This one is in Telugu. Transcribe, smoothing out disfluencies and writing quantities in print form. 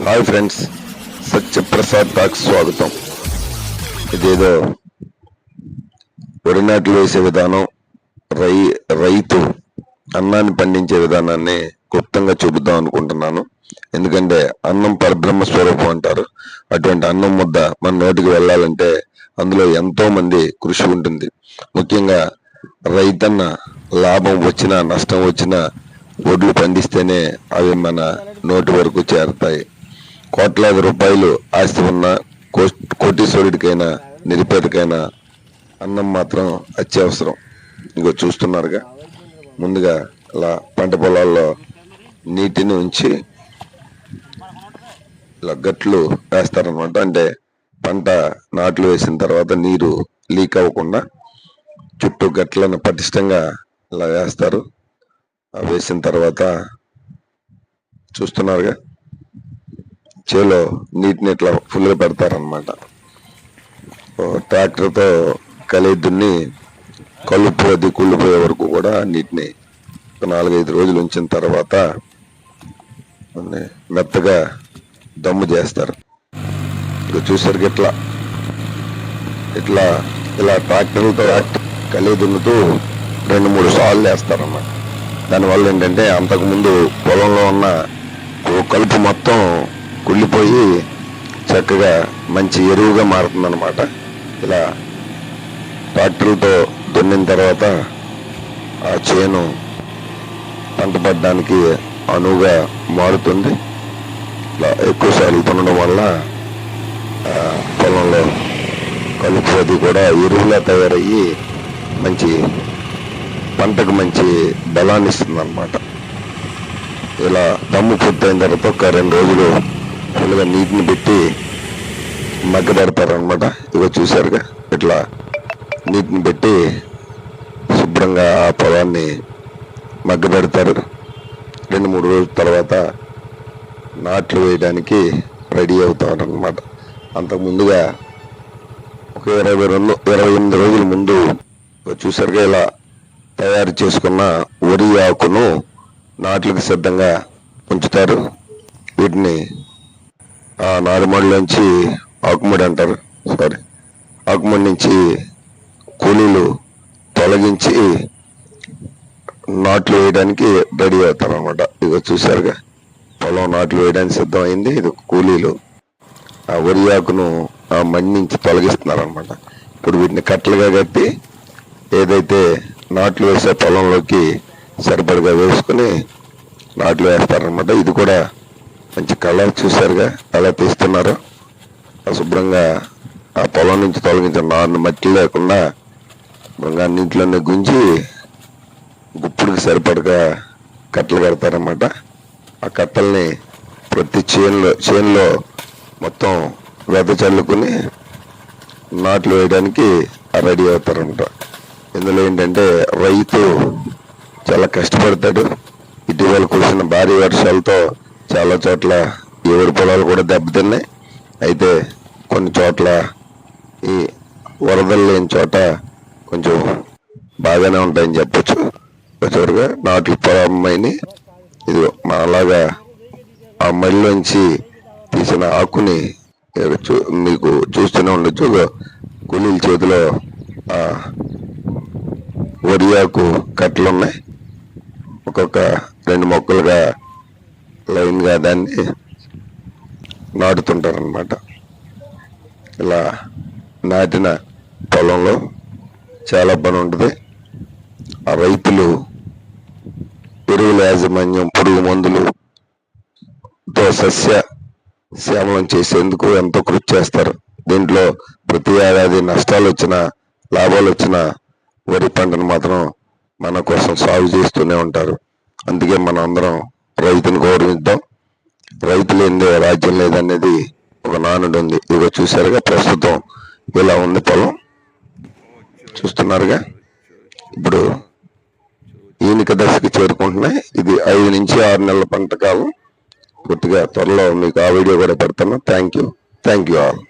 హాయ్ ఫ్రెండ్స్, సత్యప్రసాద్ టాక్ స్వాగతం. ఇదేదో వరి నాట్లు వేసే విధానం, రైతు అన్నాన్ని పండించే విధానాన్ని క్లుప్తంగా చూపుదాం అనుకుంటున్నాను. ఎందుకంటే అన్నం పరబ్రహ్మ స్వరూపం అంటారు. అటువంటి అన్నం ముద్ద మన నోటికి వెళ్ళాలంటే అందులో ఎంతో మంది కృషి ఉంటుంది. ముఖ్యంగా రైతన్న లాభం వచ్చినా నష్టం వచ్చినా ఒడ్లు పండిస్తేనే అవి మన నోటి వరకు చేరతాయి. కోట్లాది రూపాయలు ఆస్తి ఉన్న కోటీశ్వరుడికైనా నిరుపేదకైనా అన్నం మాత్రం అత్యవసరం. ఇంకో చూస్తున్నారుగా, ముందుగా ఇలా పంట పొలాల్లో నీటిని ఉంచి ఇలా గట్లు వేస్తారనమాట. అంటే పంట నాట్లు వేసిన తర్వాత నీరు లీక్ అవ్వకుండా చుట్టూ గట్లను పటిష్టంగా ఇలా వేస్తారు. వేసిన తర్వాత చూస్తున్నారుగా, చేలో నీటిని ఇట్లా ఫుల్గా పెడతారనమాట. ట్రాక్టర్తో కలిదున్ని కలుపు అది కుళ్ళిపోయే వరకు కూడా నీటిని 4-5 రోజులు ఉంచిన తర్వాత మెత్తగా దమ్ము చేస్తారు. ఇక చూసారు ఇట్లా ఇట్లా ఇలా ట్రాక్టర్లతో కలిదున్నుతూ 2-3 సార్లు వేస్తారన్నమాట. దానివల్ల ఏంటంటే అంతకుముందు పొలంలో ఉన్న కలుపు మొత్తం కుళ్ళిపోయి చక్కగా మంచి ఎరువుగా మారుతుందన్నమాట. ఇలా ట్రాక్టర్లతో దున్నిన తర్వాత ఆ చేను పంట పడడానికి అనువుగా మారుతుంది. ఇలా ఎక్కువ సార్లు దున్నడం వల్ల పొలంలో కలుపు అది కూడా ఎరువులా తయారయ్యి మంచి పంటకు మంచి బలాన్ని ఇస్తుంది అన్నమాట. ఇలా దమ్ము పూర్తయిన తర్వాత ఒక 2 రోజులు ఫుల్గా నీటిని పెట్టి మగ్గబెడతారనమాట. ఇగో చూసారుగా, ఇట్లా నీటిని పెట్టి శుభ్రంగా ఆ పొలాన్ని మగ్గబెడతారు. 2-3 రోజుల తర్వాత నాట్లు వేయడానికి రెడీ అవుతారనమాట. అంతకు ముందుగా ఒక 28 రోజుల ముందు చూసారుగా, ఇలా తయారు చేసుకున్న వరి ఆకును నాట్లకు సిద్ధంగా ఉంచుతారు. వీటిని ఆ నారుమడిలోంచి ఆకుముడి అంటారు, ఆకుముడి నుంచి కూలీలు తొలగించి నాట్లు వేయడానికి రెడీ అవుతారు అనమాట. ఇక చూసారుగా, పొలం నాట్లు వేయడానికి సిద్ధమైంది. ఇది కూలీలు ఆ వరి ఆకును ఆ మడి నుంచి తొలగిస్తున్నారు అనమాట. ఇప్పుడు వీటిని కట్టలుగా కట్టి ఏదైతే నాట్లు వేసే పొలంలోకి సరిపడగా వేసుకుని నాట్లు వేస్తారనమాట. ఇది కూడా మంచి కలర్ చూసారుగా ఎలా తీస్తున్నారు. శుభ్రంగా ఆ పొలం నుంచి తొలగించిన నారుని మట్టి లేకుండా శుభ్రంగా నీటిలోనే గుంజి గుప్పుడికి సరిపడగా కట్టలు కడతారనమాట. ఆ కట్టల్ని ప్రతి చేనులో మొత్తం వెద చల్లుకుని నాట్లు వేయడానికి రెడీ అవుతారనమాట. ఇందులో ఏంటంటే రైతు చాలా కష్టపడతాడు. ఇటీవల కురిసిన భారీ వర్షాలతో చాలా చోట్ల ఈ వరి పొలాలు కూడా దెబ్బతిన్నాయి. అయితే కొన్ని చోట్ల ఈ వరదలు లేని చోట కొంచెం బాగానే ఉంటాయని చెప్పచ్చు. చివరిగా నాట్లు ప్రారంభమైంది. ఇది అలాగా ఆ మడిలోంచి తీసిన ఆకుని మీకు చూస్తూనే ఉండొచ్చు. కూలీల చేతిలో వరి ఆకు కట్టలు ఉన్నాయి. ఒక్కొక్క 2 మొక్కలుగా లైన్గా దాన్ని నాటుతుంటారనమాట. ఇలా నాటిన పొలంలో చాలా పని ఉంటుంది. ఆ రైతులు ఎరువుల యాజమాన్యం, పురుగు మందులతో సస్య శ్యామలం చేసేందుకు ఎంతో కృషి చేస్తారు. దీంట్లో ప్రతి ఏడాది నష్టాలు వచ్చినా లాభాలు వచ్చినా వరి పంటను మాత్రం మన కోసం సాగు చేస్తూనే ఉంటారు. అందుకే మనం అందరం రైతుని గౌరవిద్దాం. రైతు లేనిదే రాజ్యం లేదనేది ఒక నానుడు ఉంది. ఇదిగో చూసారుగా, ప్రస్తుతం ఇలా ఉంది పొలం చూస్తున్నారుగా. ఇప్పుడు ఈనిక దశకి చేరుకుంటున్నాయి. ఇది 5 నుంచి 6 నెలల పంట కాలం. పూర్తిగా త్వరలో మీకు ఆ వీడియో కూడా పెడతాను. Thank you all.